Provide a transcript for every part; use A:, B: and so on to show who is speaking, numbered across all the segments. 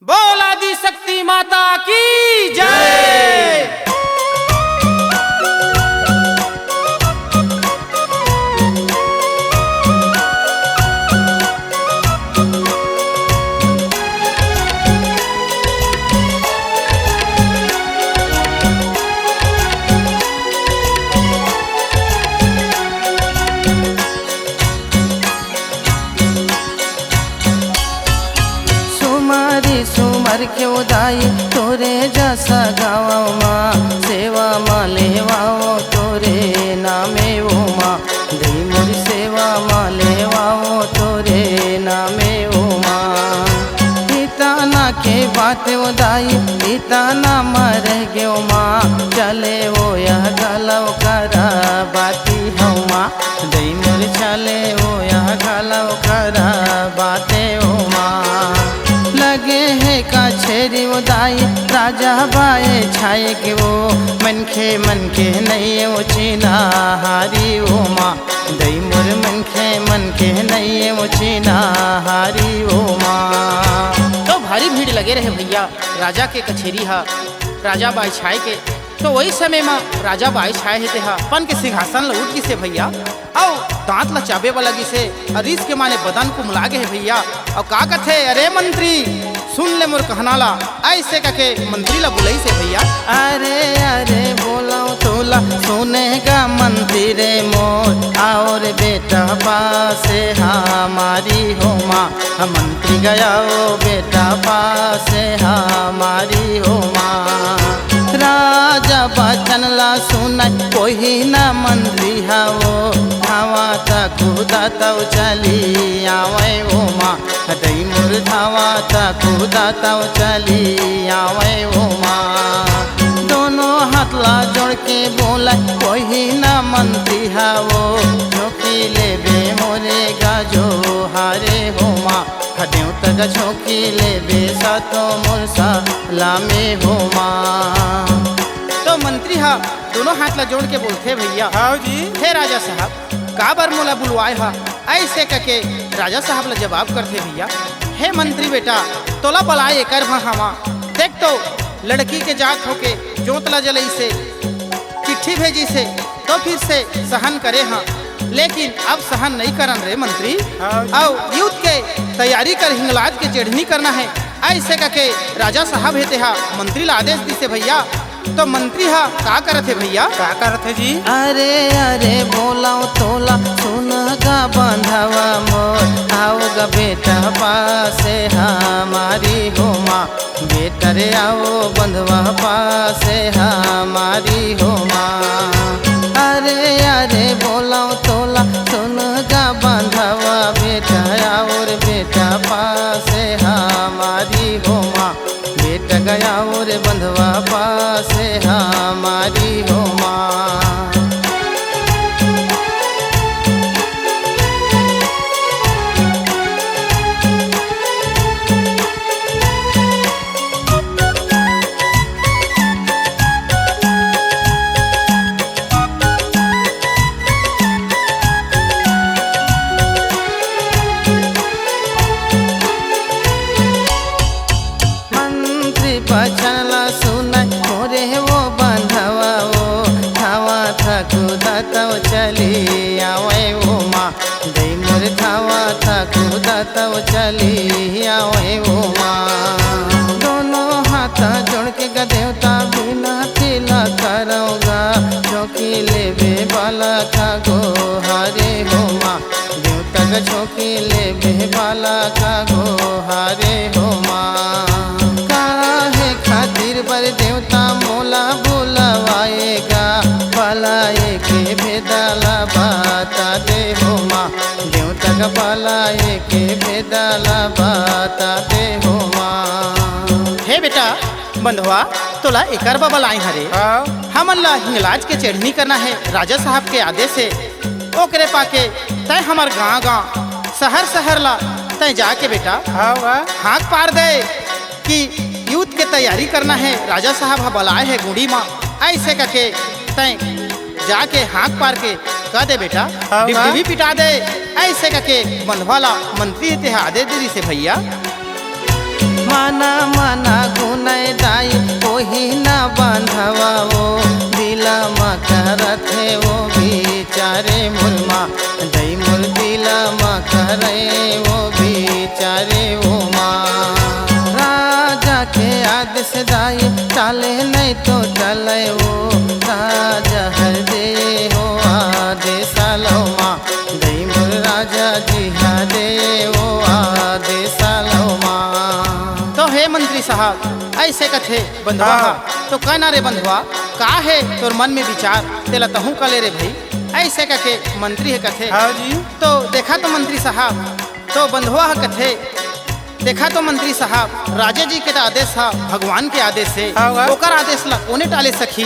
A: बोल आदि शक्ति माता की जय।
B: सुमर के उदाई तोरे जसा गावा माँ सेवा माँ लेवाओ तोरे नामे ओ माँ दई मोरी सेवा माँ लेवाओ तोरे नामे ओ माँ पिता ना के बात उदाई पिता ना मर गयो माँ चले वो यह गलव करा बाती हूँ माँ दई मोरी चले वो यह गलव करा बाते ओ माँ लगे है का छेरी उदाई राजा बाए छाए के वो मन के नहीं वो चीना हारी वो माँ दई मोर मन के नहीं वो चीना हारी वो माँ।
A: तो भारी भीड़ लगे रहे भैया राजा के कचेरी हा राजा बाई छाए के। तो वही समय में राजा बाई छाए थे हा पन के सिंहासन ल उठ से भैया और दांत ला चाबे वाला गिसे अरीस के माने बदन को मुला गए भैया और का कथे अरे मंत्री सुन ले मोर कहनाला ऐसे कके मंत्री ला बुलाई से भैया।
B: अरे अरे बोलाओ तोला सुनेगा मंत्री रे मोर और बेटा पासे हमारी हो माँ मंत्री गया ओ बेटा पासे हमारी हो माँ राजा बचन ला सुन कोई ना मंत्री हावो धावा खुदा तव चली आवे ओ माँ दई मोर धावा खुदा तव चली आवे ओ माँ दोनों हाथ ला जोड़ के बोला कोई ना मंत्री हावो झोंकी ले बे मोरे गाजो हारे हो माँ हदेव तक झोंकी ले बे सातो मुरसा लामे हो माँ।
A: तो मंत्री हा दोनों हाथ ला जोड़ के बोलते भैया हाँ जी हे राजा साहब का बार मोला बुलवाए हा ऐसे कके राजा साहब ला जवाब करते भैया हे मंत्री बेटा तोला बलाए कर हवा देख तो लड़की के जात होके जोतला जलई से चिट्ठी भेजी से तो फिर से सहन करे हाँ लेकिन अब सहन नहीं करन रे मंत्री और युद्ध के तैयारी कर हिंगलाज के चढ़नी करना है ऐसे कके राजा साहब हेते हा मंत्री ला आदेश दी से भैया। तो मंत्री हा का करत है भैया का करत है जी।
B: अरे अरे बोलाओ तोला सुनगा बांधवा मोर आओगा बेटा पासे हमारी हो माँ बेटा रे आओ बंधवा पासे हमारी हो माँ। अरे अरे बोलाओ तोला सुनगा बांधवा बेटा और बेटा पासे हमारी हो माँ बेटा गया और बंधवा पासे हमारी हो माँ। बचन ला सुन मोरे वो बांधवा वो धावा खुदा तव चली आवे वो माँ दई मोर धावा खुदा तव चली आवे वो माँ। दोनों हाथ जोड़ के गदेवता बिना तिला करोगा चौकी लेवे बाला का गो हारे हो माँ देवता का चौकी लेवे बाला का गो हारे हो माँ। खातिर पर देवता मोला बुलवाएगा पलाए के भेदाला बाता दे हो माँ देवता का पलाए के भेदाला बाता दे हो माँ।
A: हे बेटा बंधवा तोला एकर बाबा लाई हरे हमन ला हिंगलाज के चढ़नी करना है राजा साहब के आदेश से ओकरे पाके तय हमार गाँव शहर ला तय जाके बेटा हाथ पार दे कि युद्ध के तैयारी करना है राजा साहब हा बलाए है गुड़ी माँ ऐसे करके तय जाके हाथ पार के कह दे बेटा डिबडी पिटा दे ऐसे करके बंधवाला मंत्री ते आदेश दे से भैया।
B: माना माना गुनै दाई ओही ना बांधवा वो दिलमा करथे वो बिचारे मुरमा दई मुर दिलमा करे वो बिचारे वो माँ राजा के आदेश दाई चाले नहीं तो चले वो राजा हर दे हो आदेश लो माँ दई मुर राजा जी दे वो आदेश लो माँ।
A: तो हे मंत्री साहब ऐसे कथे बंधवा तो कहना रे बंधवा का है तोर मन में विचार तेला तहू का ले रे भाई ऐसे कथे मंत्री है कथे।
B: हाँ जी।
A: तो देखा तो मंत्री साहब तो बंधवा है कथे देखा तो मंत्री साहब राजा जी के आदेश है भगवान के आदेश से ओकर आदेश ला कोने टाले सखी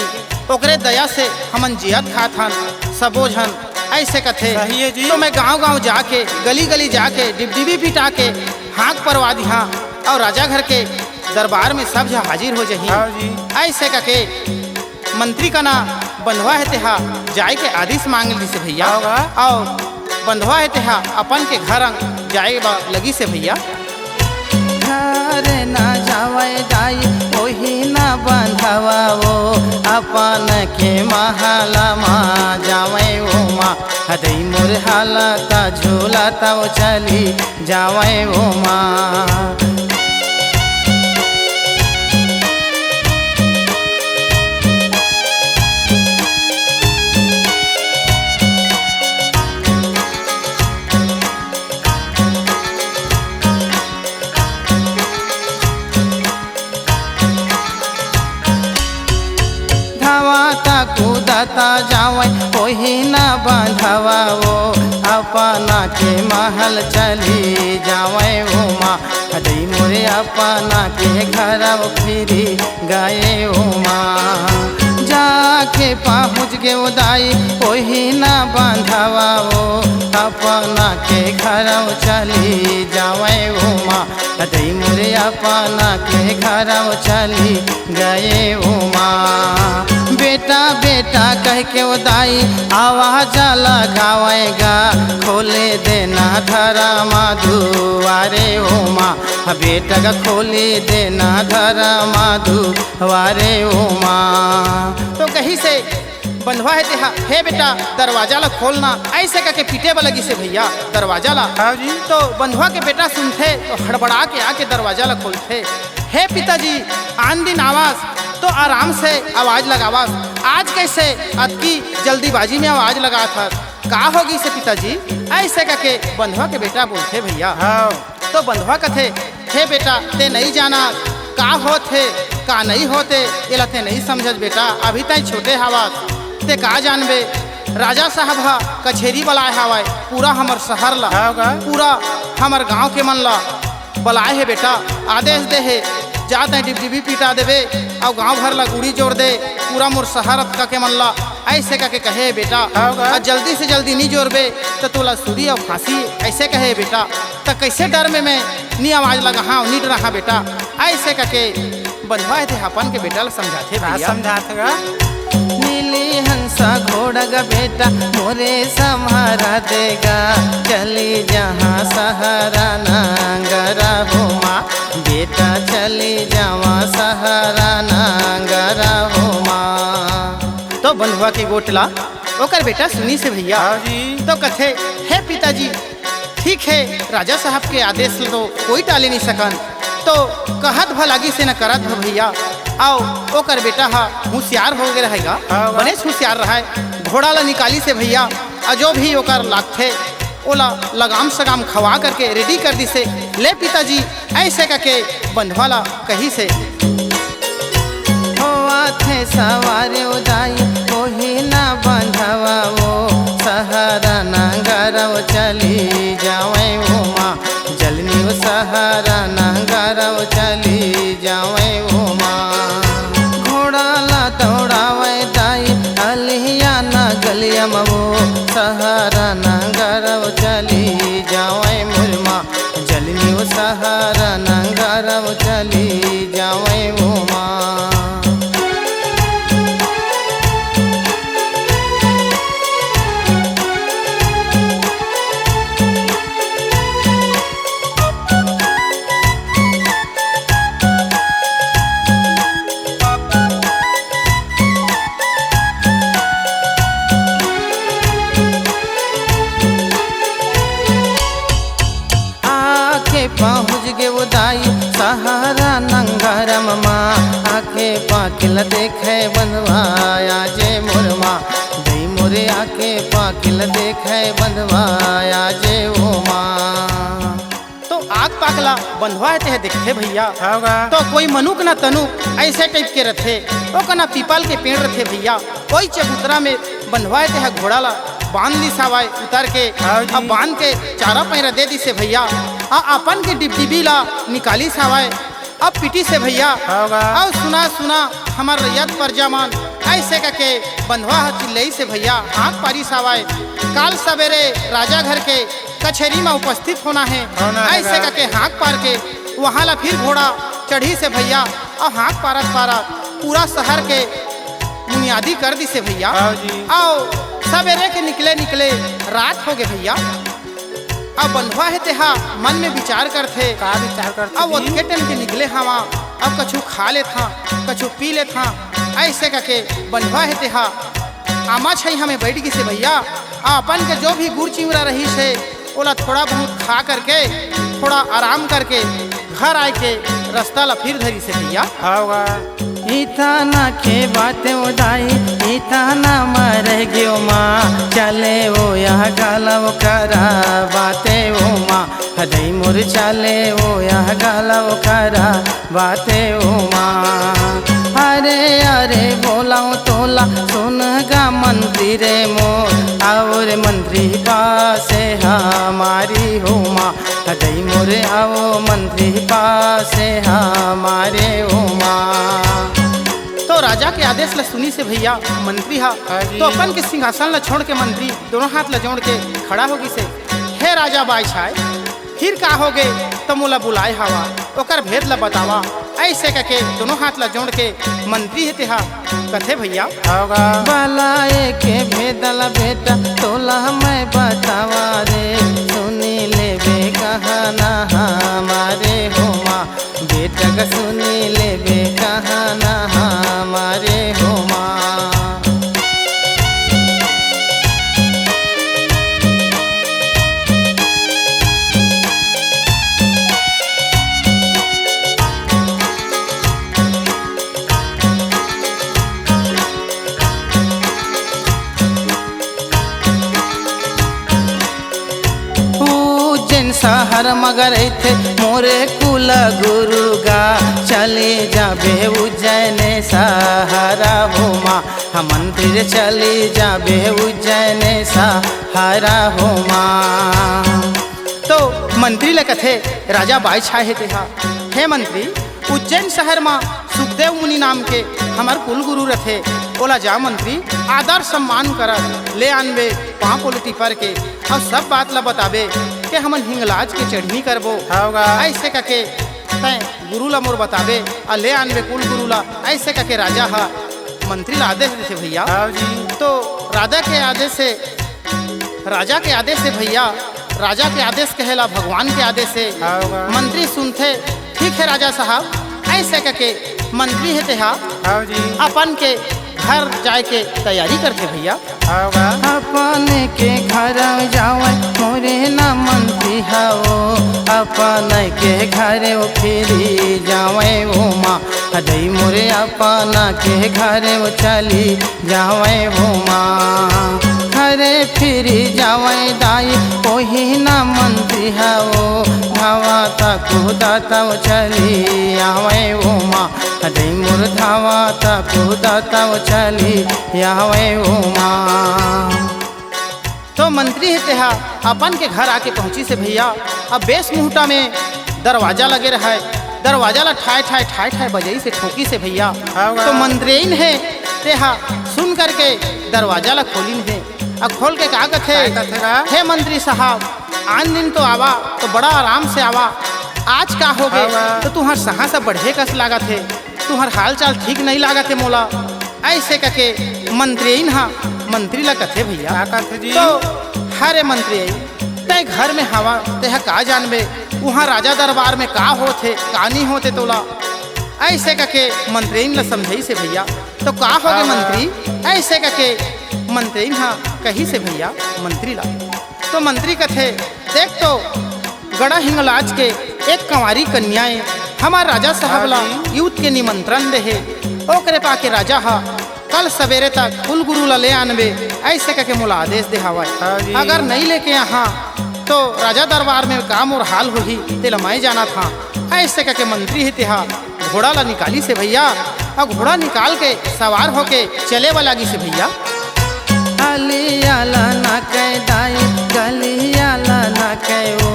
A: ओकरे दया से हमन जियत खात हन सबो झन ऐसे कथे।
B: सही है जी।
A: तो मैं गांव-गांव जाके गली गली जाके डिबडिबी पिटा के हाँक परवा दी हाँ और राजा घर के दरबार में सब हाजिर हो जही।
B: हाँ जी।
A: ऐसे कके मंत्री का ना बंधवा है तेहा जाए के आदेश मांग ली से भैया और बंधवा है तेहा अपन के घर जाए लगी से भैया।
B: घर ना जावे दाई ओही ना बांधवा वो अपन के महला माँ जावे वो माँ हदई मोर हालता झूलता वो चली जावे वो माँ। कूदता जावे ओही ना बांधवा वो अपना के महल चली जावे वो माँ हदई मोरे अपना के घर फिरी गए वो माँ जाके पहुँच गे वो दाई ओही ना बांधवा वो अपना के घर चली जावे वो माँ हदई मोरे अपना के घर चली गए वो माँ। बेटा बेटा कह के वो दाई आवाज लगावेगा खोले देना धरमा दुआरे ओ माँ बेटा का खोले देना धरमा दुआरे ओ माँ।
A: तो कहीं से बंधवा है तेहा हे बेटा दरवाजा ला खोलना ऐसे करके पीटे वाला लगी से भैया दरवाजा ला।
B: हाँ जी।
A: तो बंधवा के बेटा सुनते तो हड़बड़ा के आके दरवाजा ला खोलते हे पिताजी आन दिन आवाज तो आराम से आवाज लगावास आज कैसे अतकी जल्दीबाजी में आवाज लगा था का होगी से पिताजी ऐसे करके बंधवा के बेटा बोलते भैया।
B: हाँ।
A: तो बंधवा कथे हे बेटा ते नहीं जाना का होते का नहीं होते ये लते नहीं समझ बेटा अभी तक छोटे हवा ते का जानबे राजा साहब हा कचेरी बुलाए हवाए पूरा हमर शहर ला पूरा हमर गांव के मन ला बुलाए है बेटा आदेश दे है जाते डिबडिबी पिटा देवे और गांव भर ला गुड़ी जोड़ दे पूरा मोर शहर का के मन ला ऐसे का के कहे बेटा और जल्दी से जल्दी नहीं जोड़बे तो तोला सूरी और फांसी ऐसे कहे बेटा तो कैसे डर में मैं नी आवाज लगा हाँ नीट रहा बेटा ऐसे करके बंधवा थे अपन के बेटा समझाते भैया
B: समझाते नीली हंसा घोड़ा का बेटा मोरे संहारा देगा चली जहाँ सहारा नांगरा भूमा बेटा चली जावा सहारा नांगरा भूमा।
A: तो बंधुआ की गोटला ओकर बेटा सुनी से भैया तो कथे हे पिताजी ठीक है राजा साहब के आदेश तो कोई टाले नहीं सकन तो कहत भलागी से न करत भ भैया आओ ओकर बेटा हा होशियार हो गए रहेगा बनेच होशियार रहा है घोड़ा ला निकाली से भैया जो भी ओकर लागथे ओला लगाम सगाम खवा करके रेडी कर दी से ले पिताजी ऐसे करके बंधवा ला कही से
B: थे सवारे उदाई कोही ना बंधवा वो सहारा नांगरा वो चली जावे वो माँ जलनी वो सहारा नांगरा वो चली जावे वो माँ। घोड़ा ला दौड़ावे दाई अलिया ना गलिया वो सहारा नांगरा वो चली जावे मुरमा जलनी वो सहारा नांगरा वो चली जावे वो माँ। सहारा नंगरम माँ आके पाकिल देखे बंधवाया जे मुरमा दई मोरे आके पाकिल देखे बंधवाया जे ओ माँ।
A: तो आग पाकला बंधवा ते दिखते भैया
B: होगा
A: तो कोई मनुक ना तनुक ऐसे टाइप के रथे ओ कना पीपल के पेड़ रथे भैया कोई चबूतरा में बंधवाए ते घोड़ा ला बांध ली सावाए उतर के अब बांध के चारा पैरा दे दी से भैया अपन के डिबडिबी ला निकाली सावाए अब पिटी से भैया अब सुना सुना हमार रैयत परजामान ऐसे करके बंधवा चिल्लई से भैया आँख पारी सावाए काल सवेरे राजा घर के कचहरी में उपस्थित होना है ऐसे करके हाँक पार के वहाँ ला फिर घोड़ा चढ़ी से भैया और हाँक पारत पारत पूरा शहर के बुनियादी कर दी से भैया आओ सवेरे के निकले निकले रात हो गए भैया अब बंधवा है तेहा मन में विचार करते
B: का विचार करते
A: अब ओतके टन के निकले हवा अब कछु खा ले था कछु पी ले था ऐसे करके बंधवा है तेहा आमा छई हमें बैठ गई से भैया अपन के जो भी गुड़ चिमरा रही से ओला थोड़ा बहुत खा करके थोड़ा आराम करके घर आए के रास्ता ला फिर धरी से भैया
B: होगा इतना के बातें उदाई इतना मर गयो माँ चले वो यहाँ गालव करा बातें वो माँ हदई मुर चले वो यहाँ गालव करा बातें वो माँ। अरे अरे बोलाऊँ तोला सुन गा मंत्री रे मोर और मंत्री पासे हमारी हो माँ हदई मोरे आओ मंत्री पासे हमारे हो माँ।
A: तो राजा के आदेश ला सुनी से भैया मंत्री हा तो अपन के सिंहासन ला छोड़ के मंत्री दोनों हाथ ला जोड़ के खड़ा होगी से हे राजा बाई छाए फिर का हो गए तो मोला बुलाए हवा ओकर भेद ला बतावा ऐसे करके दोनों हाथ ला जोड़ के मंत्री है तेहा कथे भैया
B: होगा बलाए के भेदला बेटा तोला मैं बतावा रे सुनी ले बे कहना हमारे हो माँ बेटा का सुनी ले बे कहना हमारे हो माँ। शहर मगर थे मोरे कुल गुरु गा चले जाबे उज्जैन सहारा हो माँ हम मंदिर चले जाबे उज्जैन सहारा हो माँ।
A: तो मंत्री ले कथे राजा बाई छाए है तेहा हे मंत्री उज्जैन शहर में सुखदेव मुनि नाम के हमार कुल गुरु रथे ओला जा मंत्री आदर सम्मान कर ले आनबे पाँव पोलटी पर के और सब बात ला बताबे के हमन हिंगलाज के चढ़नी करबो ऐसे करके तय गुरु ला मोर बताबे और ले आनबे कुल गुरु ला ऐसे करके राजा हा मंत्री ला आदेश देते भैया तो राजा के आदेश से भैया राजा के आदेश कहेला भगवान के आदेश से मंत्री सुनते ठीक है राजा साहब ऐसे करके मंत्री है तेहा अपन के घर जाए के तैयारी करते भैया
B: अपन के घर जाओ मोरे ना मंत्री हो अपन के घर फिरी जावे वो माँ हदई मोरे अपन के घर चली जावे वो माँ घरे फिरी जावे दाई ओही ना मंत्री हो धावा तक दाता चली आवे वो माँ हदई मोर धावा तक दाता चली आवे वो माँ।
A: तो मंत्री है तेहा अपन के घर आके पहुंची से भैया अब बेस मुहूर्ता में दरवाजा लगे रहा है दरवाजा ला ठाए ठाए ठाए ठाए बजई से ठोकी से भैया तो मंत्रीन है तेहा सुन करके दरवाजा ला खोलिन है अब खोल के का कथे हे मंत्री साहब आज दिन तो आवा तो बड़ा आराम से आवा आज का हो गए तो तुम्हार सहा से बढ़े कस लागत है तुम्हार हाल चाल ठीक नहीं लागत है मोला ऐसे करके मंत्रीन हा मंत्री ला कथे भैया तो हरे मंत्री तय घर में हवा तेहा का जानबे वहाँ राजा दरबार में का होते का नहीं होते तोला ऐसे करके मंत्रीन ला समझाई से भैया तो का हो गए मंत्री ऐसे करके मंत्रीन हाँ कही से भैया मंत्री ला तो मंत्री कथे देख तो गड़ा हिंगलाज के एक कंवारी कन्याएं हमार राजा साहब ला युद्ध के निमंत्रण दे है ओकरे पाके राजा हा कल सवेरे तक कुल गुरु ला ले आनबे ऐसे कह के मोला आदेश दे हवा। अगर नहीं लेके यहाँ तो राजा दरबार में काम और हाल होही तेला मैं जाना था। ऐसे कह के मंत्री ही तेहा घोड़ा ला निकाली से भैया और घोड़ा निकाल के सवार होके चले वाला गी से भैया।
B: अलियाला ना कह दाई गलियाला ना कह ओ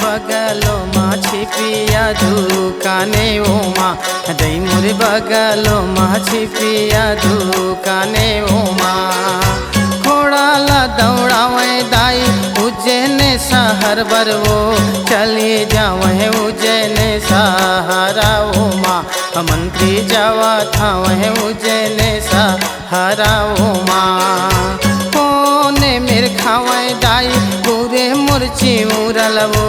B: बगलो माँ छिपिया दुकाने ओ माँ दई मोरे बगलो माँ छिपिया दुकाने ओ माँ घोड़ा ला दौड़ावे दाई उज्जैन शहर बरवो चली जावे उज्जैन सहारा ओ माँ मंत्री जावा था वह उज्जैन सहारा ओ माँ कोने मेर खावे दाई पूरे मुर्ची उरलवो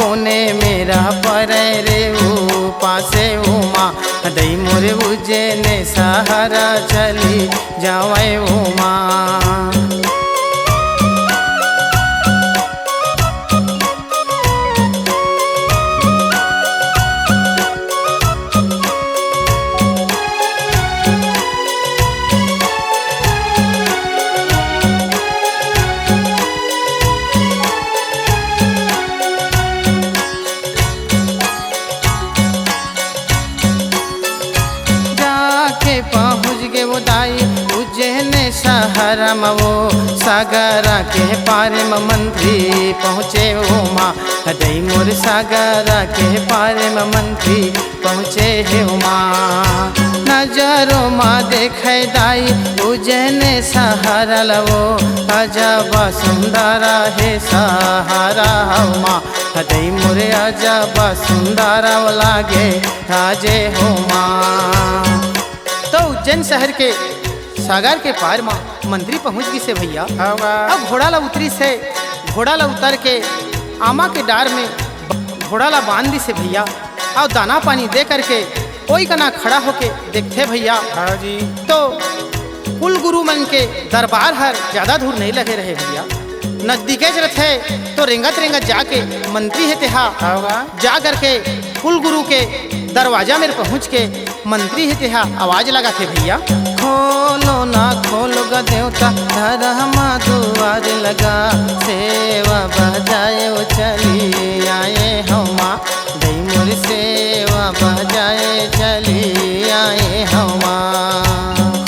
B: कोने मेरा पर रे ओ पासे ओ माँ दई मोरे उज्जैन सहारा चली जावे ओ माँ। पहुँच गे वो दाई उज्जैन शहर में वो सागरा के पार में मंत्री पहुँचे वो माँ दई मोर सागरा के पार में मंत्री पहुँचे है वो माँ नजरों माँ देखे दाई उज्जैन शहर लवो अजब सुंदरा है सहारा हो माँ दई मोरे अजब सुंदरा लागे राजे हो माँ।
A: तो उज्जैन शहर के सागर के पार में मंत्री पहुंच गई से भैया। अब घोड़ा ला उतरी से घोड़ा ला उतर के आमा के डार में घोड़ा ला बांध दी से भैया और दाना पानी दे करके कोई कना खड़ा होके देखते भैया। तो कुल गुरु मन के दरबार हर ज्यादा दूर नहीं लगे रहे भैया नजदीके जरूरत है तो रेंगत रेंगत जाके मंत्री है तेहा जा करके कुल गुरु के दरवाजा में पहुंच के मंत्री है तेहा आवाज लगा थे भैया
B: खोलो ना खोलो गा देवता धरमा दुआर लगा सेवा बजाए वो चली आए हमा दई मोर सेवा बजाए चली आए हमा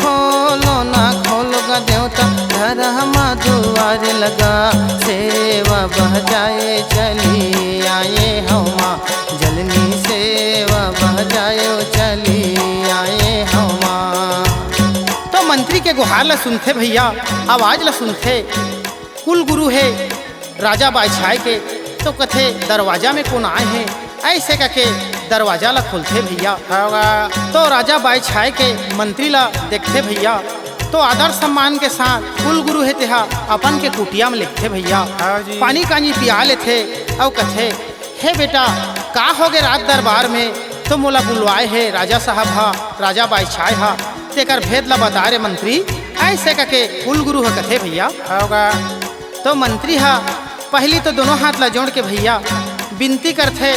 B: खोलो ना खोलो गा देवता धरमा दुआर लगा सेवा बजाए चली आए हमा जलनी सेवा बजाए चली आए हमा।
A: तो मंत्री के गुहार ला सुनते भैया आवाज ला सुनते कुल गुरु है राजा बादशाह के तो कथे दरवाजा में कौन आए हैं ऐसे करके दरवाजा ला खोलते भैया। तो राजा बादशाह के मंत्री ला देखते भैया तो आदर सम्मान के साथ कुल गुरु है तेहा अपन के कुटिया में लिखते भैया पानी कानी पिया लेते और कथे हे बेटा का हो गए रात दरबार में तो मोला बुलवाए है राजा साहब हा राजा बादशाह हा तेकर भेद ला बता रे मंत्री ऐसे करके कुल गुरु हा कथे भैया। तो मंत्री हा पहली तो दोनों हाथ ला जोड़ के भैया विनती करते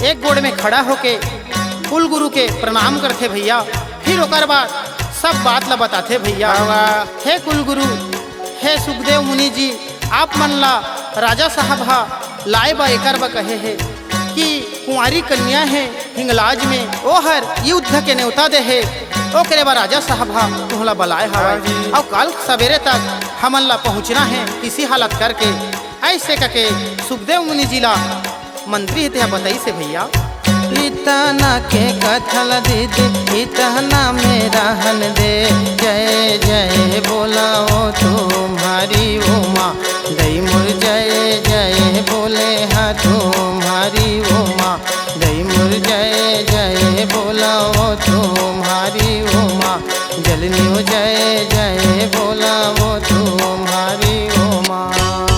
A: एक गोड़ में खड़ा होके कुल गुरु के प्रणाम करते भैया फिर ओकर बाद सब बात ला बताते भैया। हे कुल गुरु हे सुखदेव मुनि जी आप मन ला राजा साहब हा लाए बा एकर बा कहे है कि कुंवारी कन्या है हिंगलाज में ओ हर युद्ध के न्योता दे है ओ करे बा राजा साहब हा तुहला बलाए हवा और कल सवेरे तक हमन ला पहुँचना है किसी हालत करके ऐसे करके सुखदेव मुनि जी ला मंत्री ते बताई से भैया।
B: इतना के कथल दीदी इतना मेरा हन दे जय जय बोलाओ तुम्हारी ओ माँ दई मुर जय जय बोले हाँ तुम्हारी ओ माँ दई मुर जय जय बोलाओ तुम्हारी ओ माँ जलनी जय जय बोलाओ तुम्हारी ओ माँ।